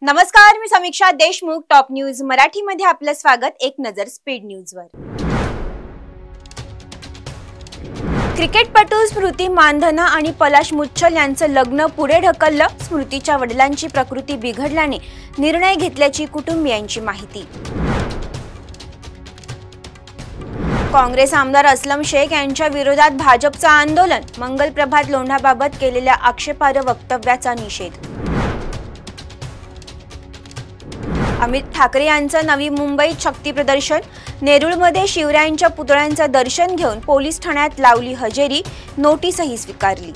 नमस्कार, मी समीक्षा Deshmukh. Top news Marathi मध्ये आपलं स्वागत. एक नजर स्पीड न्यूजवर. क्रिकेटपटू स्मृती मानधना आणि पलाश मुच्छल यांचं लग्न पुढे ढकललं. स्मृतीच्या वडिलांची प्रकृती बिघडल्याने निर्णय घेतल्याची कुटुंबियांची माहिती. काँग्रेस आमदार असलम शेख यांच्या विरोधात भाजपचं आंदोलन. मंगल प्रभात लोंढाबाबत केलेल्या आक्षेपार्ह वक्तव्याचा निषेध. अमित ठाकरे यांचं नवी मुंबईत शक्ती प्रदर्शन. नेरूळमध्ये शिवरायांच्या पुतळ्यांचं दर्शन घेऊन पोलीस ठाण्यात लावली हजेरी, नोटीसही स्वीकारली.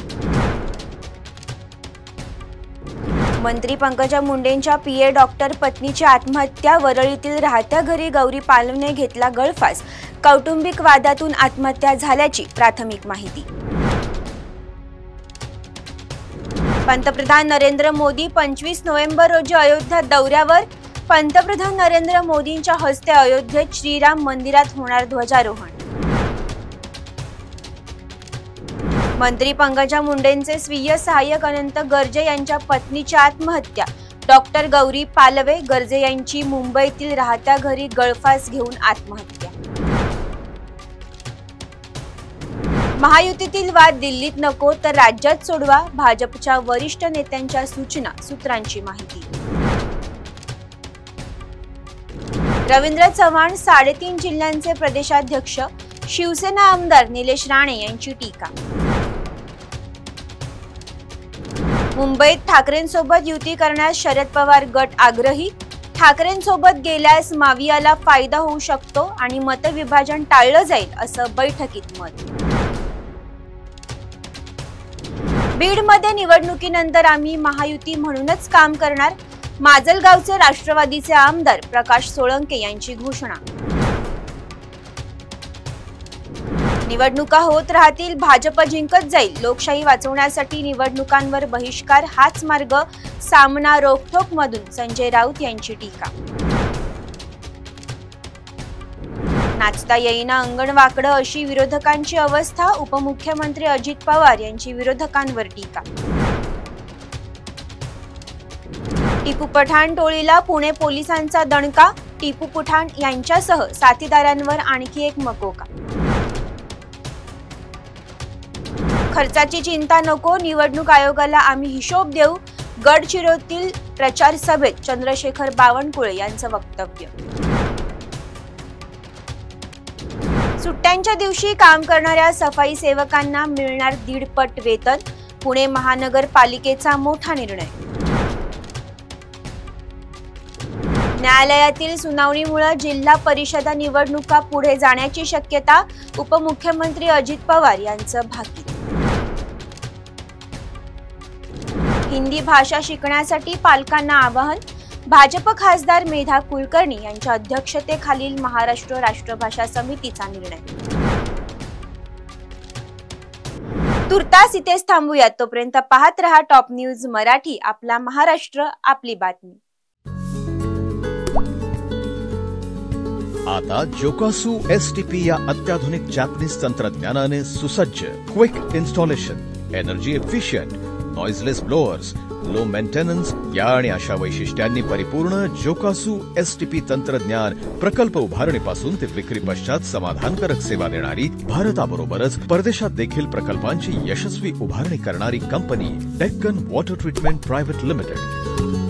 मंत्री पंकजा मुंडेंच्या पीए डॉक्टर पत्नीची आत्महत्या. वरळीतील राहत्या घरी गौरी पालवने घेतला गळफास. कौटुंबिक वादातून आत्महत्या झाल्याची प्राथमिक माहिती. पंतप्रधान नरेंद्र मोदी 25 नोव्हेंबर रोजी अयोध्या दौऱ्यावर. पंतप्रधान नरेंद्र मोदींच्या हस्ते अयोध्येत श्रीराम मंदिरात होणार ध्वजारोहण. मंत्री पंकजा मुंडेंचे स्वीय सहाय्यक अनंत गर्जे यांच्या पत्नीची आत्महत्या. डॉक्टर गौरी पालवे गर्जे यांची मुंबईतील राहत्या घरी गळफास घेऊन आत्महत्या. महायुतीतील वाद दिल्लीत नको तर राज्यात सोडवा. भाजपच्या वरिष्ठ नेत्यांच्या सूचना. सूत्रांची माहिती. रवींद्र चव्हाण 3.5 जिल्ह्यांचे प्रदेशाध्यक्ष. शिवसेना आमदार निलेश राणे यांची टीका. मुंबईत ठाकरेंसोबत युती करण्यास शरद पवार गट आग्रही. ठाकरेंसोबत गेल्यास मावियाला फायदा होऊ शकतो आणि मतविभाजन टाळलं जाईल असं बैठकीत मत. बीडमध्ये निवडणुकीनंतर आम्ही महायुती म्हणूनच काम करणार. माजलगावचे राष्ट्रवादीचे आमदार प्रकाश सोळंके यांची घोषणा. निवडणुका होत राहतील, भाजप जिंकत जाईल. लोकशाही वाचवण्यासाठी निवडणुकांवर बहिष्कार हाच मार्ग. सामना रोखठोक मधून संजय राऊत यांची टीका. नाचता येईना अंगण वाकडं अशी विरोधकांची अवस्था. उपमुख्यमंत्री अजित पवार यांची विरोधकांवर टीका. टिपू पठाण टोळीला पुणे पोलिसांचा दणका. टिपू पठाण यांच्यासह साथीदारांवर आणखी एक मकोका. खर्चाची चिंता नको, निवडणूक आयोगाला आम्ही हिशोब देऊ. गडचिरोलीतील प्रचार सभेत चंद्रशेखर बावनकुळे यांचं वक्तव्य. सुट्ट्यांच्या दिवशी काम करणाऱ्या सफाई सेवकांना मिळणार 1.5 पट वेतन. पुणे महानगरपालिकेचा मोठा निर्णय. न्यायालयातील सुनावणीमुळे जिल्हा परिषद निवडणुका पुढे जाण्याची शक्यता. उपमुख्यमंत्री अजित पवार यांचं भाकीत. हिंदी भाषा शिकण्यासाठी पालकांना आवाहन. भाजप खासदार मेधा कुलकर्णी यांच्या अध्यक्षतेखालील महाराष्ट्र राष्ट्रभाषा समितीचा निर्णय. तुर्तास इथेच थांबूयात. तोपर्यंत पाहत रहा टॉप न्यूज मराठी. आपला महाराष्ट्र, आपली बातमी. आता जोकासू STP या अत्याधुनिक जॅपनीज तंत्रज्ञानाने सुसज्ज, quick installation, energy efficient, noiseless blowers, low maintenance या आणि अशा वैशिष्ट्यांनी परिपूर्ण जोकासू STP तंत्रज्ञान प्रकल्प उभारणीपासून ते विक्री पश्चात समाधानकारक सेवा देणारी, भारताबरोबरच परदेशात देखील प्रकल्पांची यशस्वी उभारणी करणारी company Deccan water treatment private limited.